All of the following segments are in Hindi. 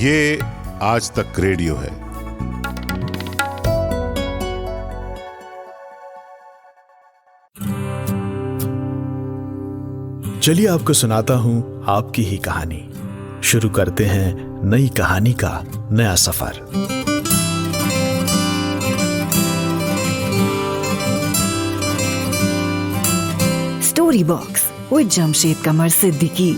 ये आज तक रेडियो है। चलिए आपको सुनाता हूं आपकी ही कहानी। शुरू करते हैं नई कहानी का नया सफर। स्टोरी बॉक्स विद जमशेद कमर सिद्दीकी।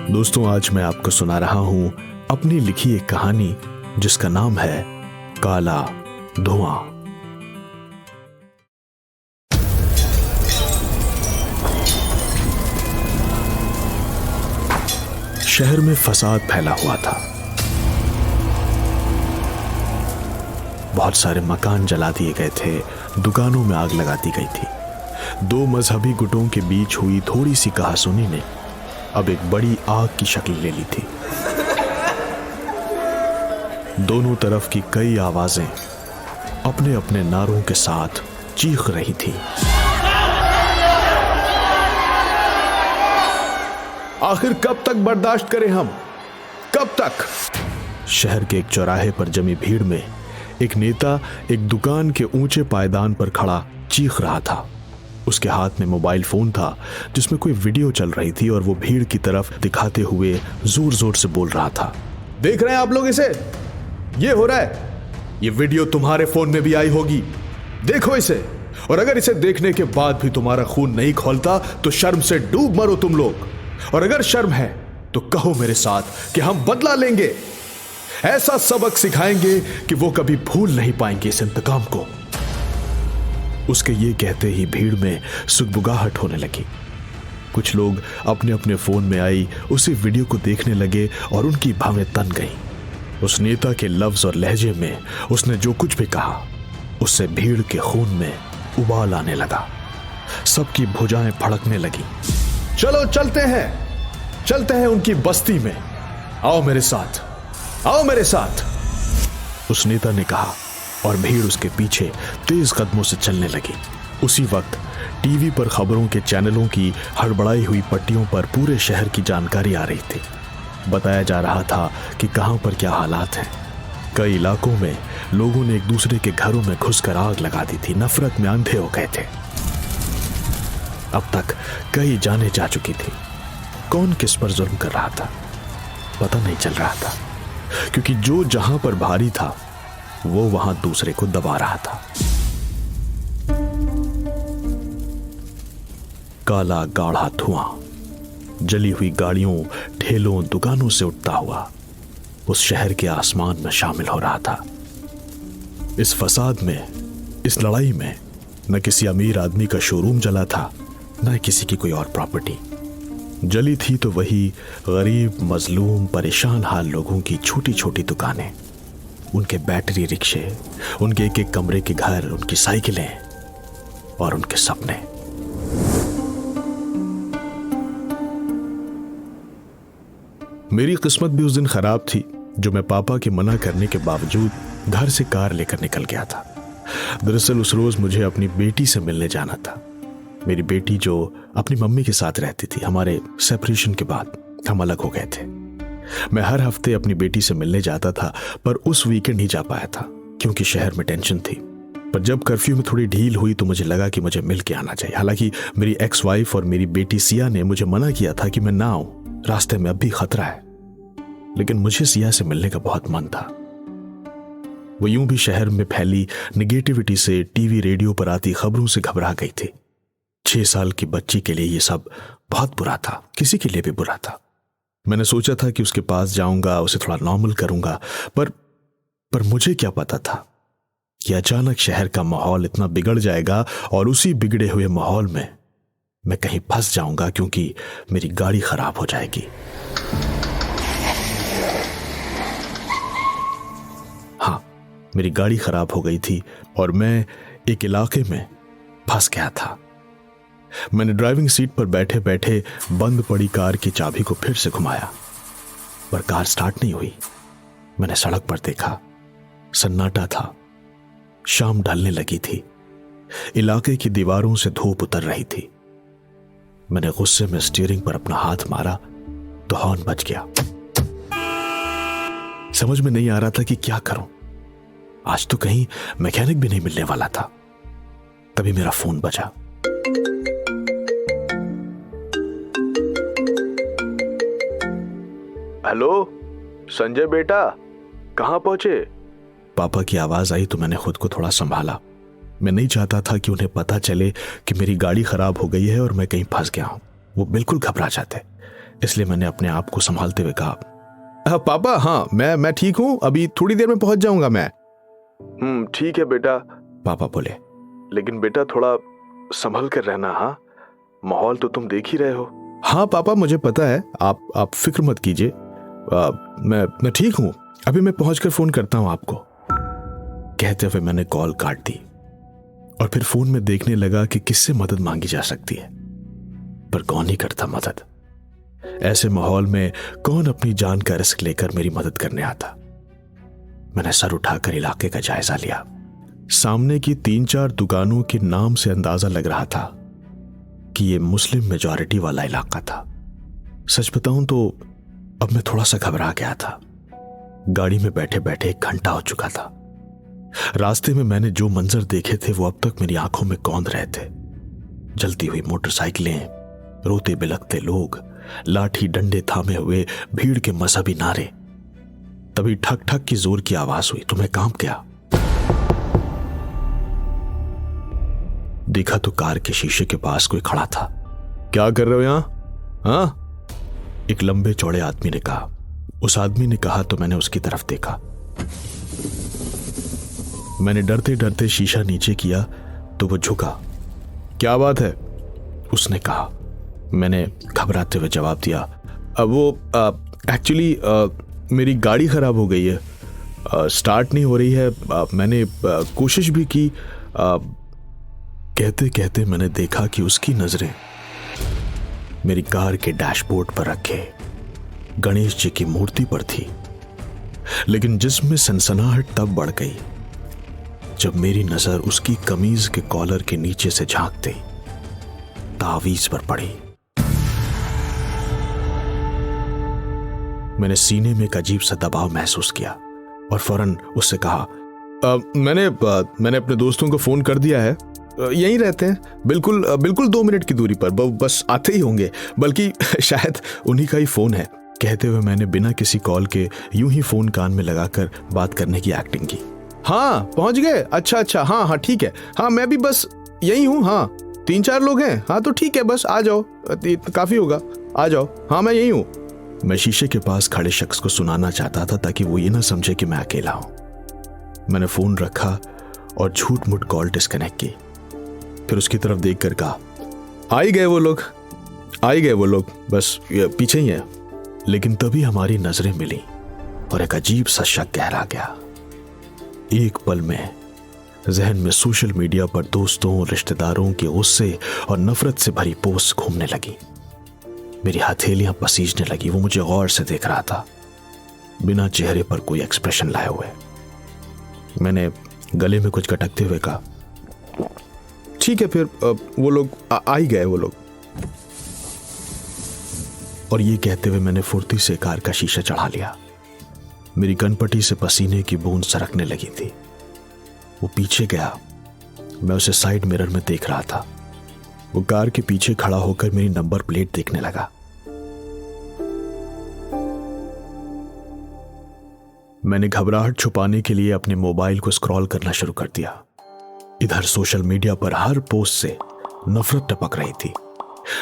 दोस्तों, आज मैं आपको सुना रहा हूं अपनी लिखी एक कहानी जिसका नाम है काला धुआं। शहर में फसाद फैला हुआ था। बहुत सारे मकान जला दिए गए थे, दुकानों में आग लगा दी गई थी। दो मजहबी गुटों के बीच हुई थोड़ी सी कहासुनी ने अब एक बड़ी आग की शक्ल ले ली थी। दोनों तरफ की कई आवाजें अपने अपने नारों के साथ चीख रही थी। आखिर कब तक बर्दाश्त करें हम? कब तक? शहर के एक चौराहे पर जमी भीड़ में एक नेता एक दुकान के ऊंचे पायदान पर खड़ा चीख रहा था। उसके हाथ में मोबाइल फोन था जिसमें कोई वीडियो चल रही थी और वो भीड़ की तरफ दिखाते हुए जोर जोर से बोल रहा था। देख रहे हैं आप लोग इसे? ये हो रहा है। ये वीडियो तुम्हारे फोन में भी आई होगी। देखो इसे। और अगर इसे देखने के बाद भी तुम्हारा खून नहीं खौलता तो शर्म से डूब मरो तुम लोग। और अगर शर्म है तो कहो मेरे साथ कि हम बदला लेंगे। ऐसा सबक सिखाएंगे कि वो कभी भूल नहीं पाएंगे इस इंतकाम को। उसके ये कहते ही भीड़ में सुगबुगाहट होने लगी। कुछ लोग अपने अपने फोन में आई उसी वीडियो को देखने लगे और उनकी भवें तन गईं। उस नेता के लफ्ज और लहजे में उसने जो कुछ भी कहा उससे भीड़ के खून में उबाल आने लगा। सबकी भुजाएं फड़कने लगी। चलो चलते हैं उनकी बस्ती में। आओ मेरे साथ, आओ मेरे साथ, उस नेता ने कहा और भीड़ उसके पीछे तेज कदमों से चलने लगी। उसी वक्त टीवी पर खबरों के चैनलों की हड़बड़ाई हुई पट्टियों पर पूरे शहर की जानकारी आ रही थी। बताया जा रहा था कि कहां पर क्या हालात हैं। कई इलाकों में लोगों ने एक दूसरे के घरों में घुसकर आग लगा दी थी। नफरत में अंधे हो गए थे। अब तक कई जानें जा चुकी थी। कौन किस पर जुल्म कर रहा था पता नहीं चल रहा था, क्योंकि जो जहां पर भारी था वो वहां दूसरे को दबा रहा था। काला गाढ़ा धुआं जली हुई गाड़ियों, ठेलों, दुकानों से उठता हुआ उस शहर के आसमान में शामिल हो रहा था। इस फसाद में, इस लड़ाई में न किसी अमीर आदमी का शोरूम जला था, न किसी की कोई और प्रॉपर्टी जली थी। तो वही गरीब, मजलूम, परेशान हाल लोगों की छोटी छोटी दुकानें, उनके बैटरी रिक्शे, उनके एक एक कमरे के घर, उनकी साइकिलें और उनके सपने। मेरी किस्मत भी उस दिन खराब थी जो मैं पापा के मना करने के बावजूद घर से कार लेकर निकल गया था। दरअसल उस रोज मुझे अपनी बेटी से मिलने जाना था। मेरी बेटी जो अपनी मम्मी के साथ रहती थी। हमारे सेपरेशन के बाद हम अलग हो गए थे। मैं हर हफ्ते अपनी बेटी से मिलने जाता था, पर उस वीकेंड ही जा पाया था क्योंकि शहर में टेंशन थी। पर जब कर्फ्यू में थोड़ी ढील हुई तो मुझे लगा कि मुझे मिल के आना चाहिए। हालांकि मेरी एक्स वाइफ और मेरी बेटी सिया ने मुझे मना किया था कि मैं ना आऊं, रास्ते में अब भी खतरा है। लेकिन मुझे सिया से मिलने का बहुत मन था। वो यूं भी शहर में फैली निगेटिविटी से, टीवी रेडियो पर आती खबरों से घबरा गई थी। 6 साल की बच्ची के लिए ये सब बहुत बुरा था, किसी के लिए भी बुरा था। मैंने सोचा था कि उसके पास जाऊंगा, उसे थोड़ा नॉर्मल करूंगा, पर मुझे क्या पता था कि अचानक शहर का माहौल इतना बिगड़ जाएगा और उसी बिगड़े हुए माहौल में मैं कहीं फंस जाऊंगा क्योंकि मेरी गाड़ी खराब हो जाएगी। हाँ, मेरी गाड़ी खराब हो गई थी और मैं एक इलाके में फंस गया था। मैंने ड्राइविंग सीट पर बैठे बैठे बंद पड़ी कार की चाबी को फिर से घुमाया, पर कार स्टार्ट नहीं हुई। मैंने सड़क पर देखा, सन्नाटा था। शाम ढलने लगी थी। इलाके की दीवारों से धूप उतर रही थी। मैंने गुस्से में स्टीयरिंग पर अपना हाथ मारा तो हॉर्न बज गया। समझ में नहीं आ रहा था कि क्या करूं। आज तो कहीं मैकेनिक भी नहीं मिलने वाला था। तभी मेरा फोन बजा। हेलो संजय बेटा, कहां पहुंचे? पापा की आवाज आई तो मैंने खुद को थोड़ा संभाला। मैं नहीं चाहता था कि उन्हें पता चले कि मेरी गाड़ी खराब हो गई है और मैं कहीं फंस गया हूं। वो बिल्कुल घबरा जाते, इसलिए मैंने अपने आप को संभालते हुए कहा, पापा हाँ मैं ठीक हूं, अभी थोड़ी देर में पहुंच जाऊंगा मैं। ठीक है बेटा, पापा बोले, लेकिन बेटा थोड़ा संभल कर रहना। हाँ, माहौल तो तुम देख ही रहे हो। हाँ पापा मुझे पता है, आप फिक्र मत कीजिए, मैं ठीक हूं, अभी मैं पहुंचकर फोन करता हूं आपको। कहते हुए मैंने कॉल काट दी और फिर फोन में देखने लगा कि किससे मदद मांगी जा सकती है, पर कौन ही करता मदद। ऐसे माहौल में कौन अपनी जान का रिस्क लेकर मेरी मदद करने आता। मैंने सर उठाकर इलाके का जायजा लिया। सामने की 3-4 दुकानों के नाम से अंदाजा लग रहा था कि यह मुस्लिम मेजॉरिटी वाला इलाका था। सच बताऊं तो अब मैं थोड़ा सा घबरा गया था। गाड़ी में बैठे बैठे 1 घंटा हो चुका था। रास्ते में मैंने जो मंजर देखे थे वो अब तक मेरी आंखों में कौंध रहे थे। जलती हुई मोटरसाइकिलें, रोते बिलखते लोग, लाठी डंडे थामे हुए भीड़ के मजहबी नारे। तभी ठक ठक की जोर की आवाज हुई तो मैं कांप गया। देखा तो कार के शीशे के पास कोई खड़ा था। क्या कर रहे हो यहां? हाँ, एक लंबे चौड़े आदमी ने कहा। उस आदमी ने कहा तो मैंने उसकी तरफ देखा। मैंने डरते डरते शीशा नीचे किया तो वो झुका। क्या बात है? उसने कहा। मैंने घबराते हुए जवाब दिया, वो एक्चुअली मेरी गाड़ी खराब हो गई है, स्टार्ट नहीं हो रही है, मैंने कोशिश भी की। कहते कहते मैंने देखा कि उसकी नजरें मेरी कार के डैशबोर्ड पर रखे गणेश जी की मूर्ति पर थी। लेकिन जिसमें सनसनाहट तब बढ़ गई जब मेरी नजर उसकी कमीज के कॉलर के नीचे से झांकते तावीज पर पड़ी। मैंने सीने में एक अजीब सा दबाव महसूस किया और फौरन उससे कहा, मैंने अपने दोस्तों को फोन कर दिया है, यहीं रहते हैं, बिल्कुल 2 मिनट की दूरी पर, बस आते ही होंगे, बल्कि शायद उन्हीं का ही फोन है। कहते हुए मैंने बिना किसी कॉल के यूं ही फोन कान में लगाकर बात करने की एक्टिंग की। हाँ पहुंच गए? अच्छा, हाँ ठीक है, हाँ मैं भी बस यही हूँ, हाँ 3-4 लोग हैं, हाँ तो ठीक है, बस आ जाओ, काफी होगा, आ जाओ, हाँ मैं यही हूँ। मैं शीशे के पास खड़े शख्स को सुनाना चाहता था ताकि वो ये ना समझे कि मैं अकेला हूं। मैंने फोन रखा और झूठ मूठ कॉल डिस्कनेक्ट की। फिर उसकी तरफ देखकर कहा, आ ही गए वो लोग, बस पीछे ही है। लेकिन तभी हमारी नजरें मिली और एक अजीब सा शक गहरा गया। एक पल में जहन में सोशल मीडिया पर दोस्तों रिश्तेदारों के गुस्से और नफरत से भरी पोस्ट घूमने लगी। मेरी हथेलियां पसीजने लगी। वो मुझे गौर से देख रहा था, बिना चेहरे पर कोई एक्सप्रेशन लाए हुए। मैंने गले में कुछ गटकते हुए कहा, ठीक है फिर वो लोग आ ही गए वो लोग। और ये कहते हुए मैंने फुर्ती से कार का शीशा चढ़ा लिया। मेरी कनपटी से पसीने की बूंद सरकने लगी थी। वो पीछे गया। मैं उसे साइड मिरर में देख रहा था। वो कार के पीछे खड़ा होकर मेरी नंबर प्लेट देखने लगा। मैंने घबराहट छुपाने के लिए अपने मोबाइल को स्क्रॉल करना शुरू कर दिया। इधर सोशल मीडिया पर हर पोस्ट से नफरत टपक रही थी,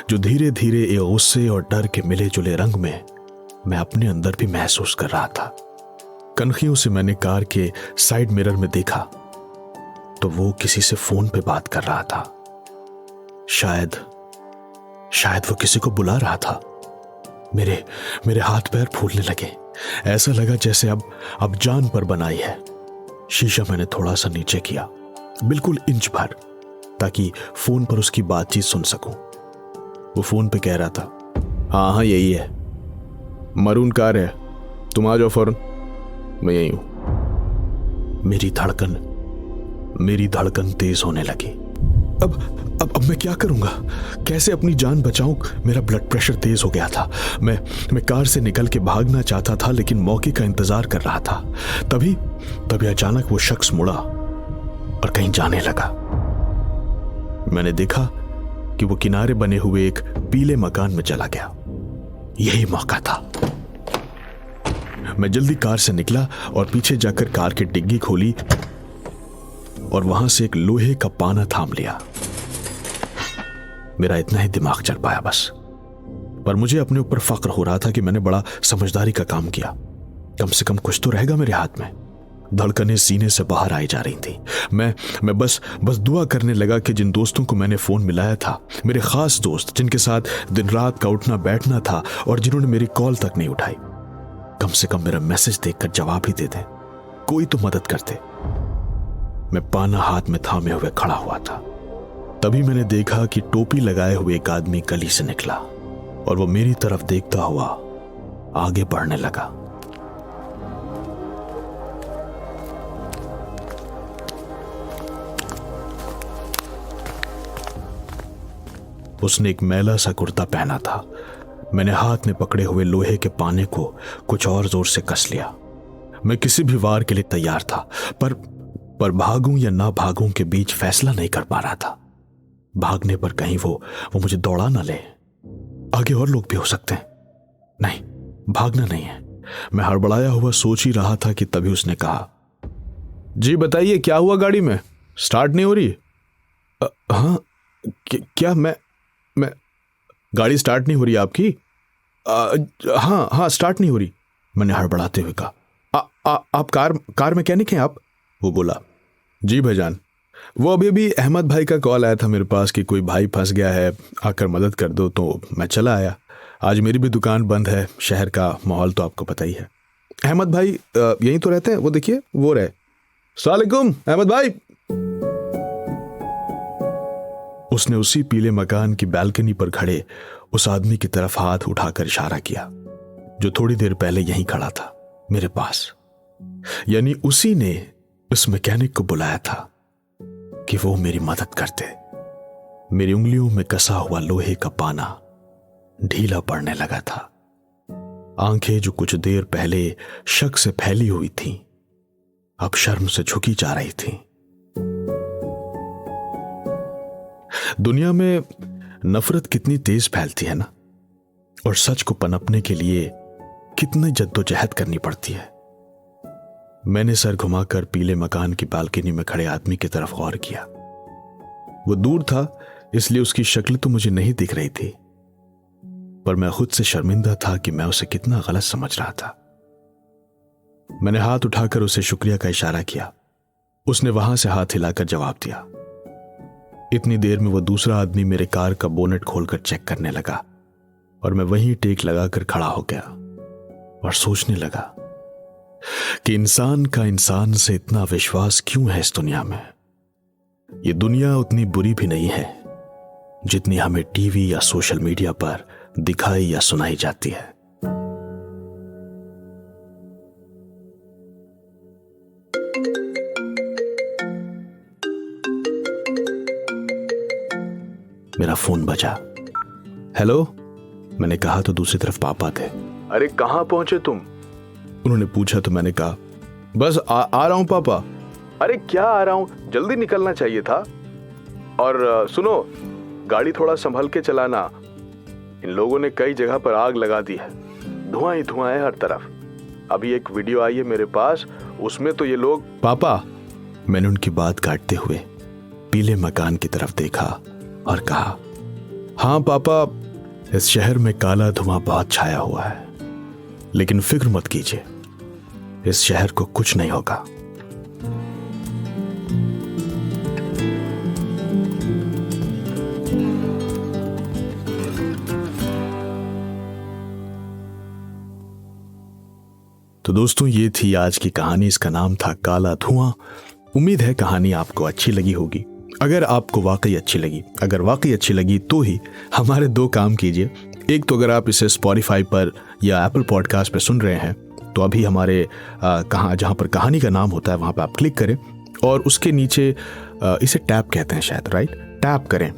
जो धीरे धीरे एक गुस्से और डर के मिले जुले रंग में मैं अपने अंदर भी महसूस कर रहा था। कनखियों से मैंने कार के साइड मिरर में देखा तो वो किसी से फोन पे बात कर रहा था। शायद वो किसी को बुला रहा था। मेरे हाथ पैर फूलने लगे। ऐसा लगा जैसे अब जान पर बनाई है। शीशा मैंने थोड़ा सा नीचे किया, बिल्कुल इंच भर, ताकि फोन पर उसकी बातचीत सुन सकूं। वो फोन पे कह रहा था, हाँ यही है, मरून कार है, तुम आ जाओ फौरन, मैं यही हूं। मेरी धड़कन तेज होने लगी। अब मैं क्या करूंगा? कैसे अपनी जान बचाऊं? मेरा ब्लड प्रेशर तेज हो गया था। मैं कार से निकल के भागना चाहता था, लेकिन मौके का इंतजार कर रहा था। तभी अचानक वो शख्स मुड़ा और कहीं जाने लगा। मैंने देखा कि वो किनारे बने हुए एक पीले मकान में चला गया। यही मौका था। मैं जल्दी कार से निकला और पीछे जाकर कार की डिग्गी खोली और वहां से एक लोहे का पाना थाम लिया। मेरा इतना ही दिमाग चल पाया बस। पर मुझे अपने ऊपर फक्र हो रहा था कि मैंने बड़ा समझदारी का काम किया। कम से कम कुछ तो रहेगा मेरे हाथ में। धड़कनें सीने से बाहर आई जा रही थी। मैं बस दुआ करने लगा कि जिन दोस्तों को मैंने फोन मिलाया था, मेरे खास दोस्त जिनके साथ दिन रात का उठना बैठना था और जिन्होंने मेरी कॉल तक नहीं उठाई, कम से कम मेरा मैसेज देखकर जवाब ही दे दे, कोई तो मदद करते। मैं पाना हाथ में थामे हुए खड़ा हुआ था। तभी मैंने देखा कि टोपी लगाए हुए एक आदमी गली से निकला और वो मेरी तरफ देखता हुआ आगे बढ़ने लगा। उसने एक मैला सा कुर्ता पहना था। मैंने हाथ में पकड़े हुए लोहे के पाने को कुछ और जोर से कस लिया। मैं किसी भी वार के लिए तैयार था, पर भागूं या ना भागूं के बीच फैसला नहीं कर पा रहा था। भागने पर कहीं वो मुझे दौड़ा ना ले। आगे और लोग भी हो सकते हैं। नहीं, भागना नहीं है। मैं हड़बड़ाया हुआ सोच ही रहा था कि तभी उसने कहा, जी बताइए क्या हुआ? गाड़ी में स्टार्ट नहीं हो रही? हाँ क्या? मैं गाड़ी स्टार्ट नहीं हो रही आपकी? हाँ स्टार्ट नहीं हो रही, मैंने हड़बड़ाते हुए कहा। आप कार मैकेनिक हैं आप? वो बोला, जी भाईजान। वो अभी अहमद भाई का कॉल आया था मेरे पास कि कोई भाई फंस गया है, आकर मदद कर दो, तो मैं चला आया। आज मेरी भी दुकान बंद है, शहर का माहौल तो आपको पता ही है। अहमद भाई यहीं तो रहते हैं, वो देखिए वो रहे। अस्सलाम वालेकुम अहमद भाई। उसने उसी पीले मकान की बालकनी पर खड़े उस आदमी की तरफ हाथ उठाकर इशारा किया जो थोड़ी देर पहले यहीं खड़ा था मेरे पास। यानी उसी ने उस मैकेनिक को बुलाया था कि वो मेरी मदद करते। मेरी उंगलियों में कसा हुआ लोहे का पाना ढीला पड़ने लगा था। आंखें जो कुछ देर पहले शक से फैली हुई थीं, अब शर्म से झुकी जा रही थीं। दुनिया में नफरत कितनी तेज फैलती है ना, और सच को पनपने के लिए कितनी जद्दोजहद करनी पड़ती है। मैंने सर घुमाकर पीले मकान की बालकनी में खड़े आदमी की तरफ गौर किया। वो दूर था, इसलिए उसकी शक्ल तो मुझे नहीं दिख रही थी, पर मैं खुद से शर्मिंदा था कि मैं उसे कितना गलत समझ रहा था। मैंने हाथ उठाकर उसे शुक्रिया का इशारा किया। उसने वहां से हाथ हिलाकर जवाब दिया। इतनी देर में वो दूसरा आदमी मेरे कार का बोनेट खोलकर चेक करने लगा और मैं वहीं टेक लगाकर खड़ा हो गया और सोचने लगा कि इंसान का इंसान से इतना विश्वास क्यों है इस दुनिया में। ये दुनिया उतनी बुरी भी नहीं है जितनी हमें टीवी या सोशल मीडिया पर दिखाई या सुनाई जाती है। मेरा फोन बजा। हेलो, मैंने कहा तो दूसरी तरफ पापा थे। अरे कहां पहुंचे तुम? उन्होंने पूछा तो मैंने कहा बस आ रहा हूं पापा। अरे क्या आ रहा हूं, जल्दी निकलना चाहिए था। और सुनो, गाड़ी थोड़ा संभल के चलाना, इन लोगों ने कई जगह पर आग लगा दी है, धुआं ही धुआं है हर तरफ। अभी एक वीडियो आई है मेरे पास, उसमें तो ये लोग। पापा, मैंने उनकी बात काटते हुए पीले मकान की तरफ देखा और कहा, हाँ पापा, इस शहर में काला धुआं बहुत छाया हुआ है, लेकिन फिक्र मत कीजिए, इस शहर को कुछ नहीं होगा। तो दोस्तों, ये थी आज की कहानी। इसका नाम था काला धुआं। उम्मीद है कहानी आपको अच्छी लगी होगी। अगर आपको वाकई अच्छी लगी तो ही हमारे दो काम कीजिए। एक तो अगर आप इसे स्पॉटिफाई पर या एप्पल पॉडकास्ट पर सुन रहे हैं तो अभी हमारे जहाँ पर कहानी का नाम होता है वहाँ पर आप क्लिक करें और उसके नीचे इसे टैब कहते हैं शायद, राइट, टैप करें,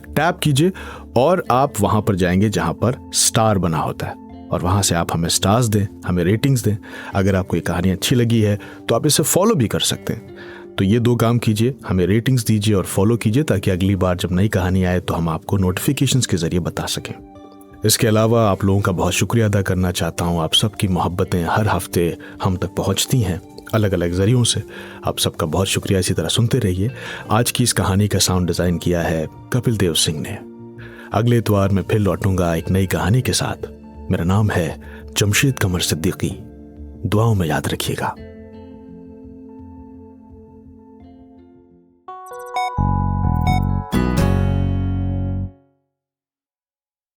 टैप कीजिए और आप वहां पर जाएंगे जहां पर स्टार बना होता है, और वहां से आप हमें स्टार्स दें, हमें रेटिंग्स दें। अगर आपको ये कहानी अच्छी लगी है तो आप इसे फॉलो भी कर सकते हैं। तो ये 2 काम कीजिए, हमें रेटिंग्स दीजिए और फॉलो कीजिए, ताकि अगली बार जब नई कहानी आए तो हम आपको नोटिफिकेशंस के जरिए बता सकें। इसके अलावा आप लोगों का बहुत शुक्रिया अदा करना चाहता हूँ। आप सबकी मोहब्बतें हर हफ्ते हम तक पहुँचती हैं अलग अलग जरियों से। आप सबका बहुत शुक्रिया, इसी तरह सुनते रहिए। आज की इस कहानी का साउंड डिज़ाइन किया है कपिल देव सिंह ने। अगले इतवार में फिर लौटूंगा एक नई कहानी के साथ। मेरा नाम है जमशेद कमर सिद्दीकी। दुआओं में याद रखिएगा।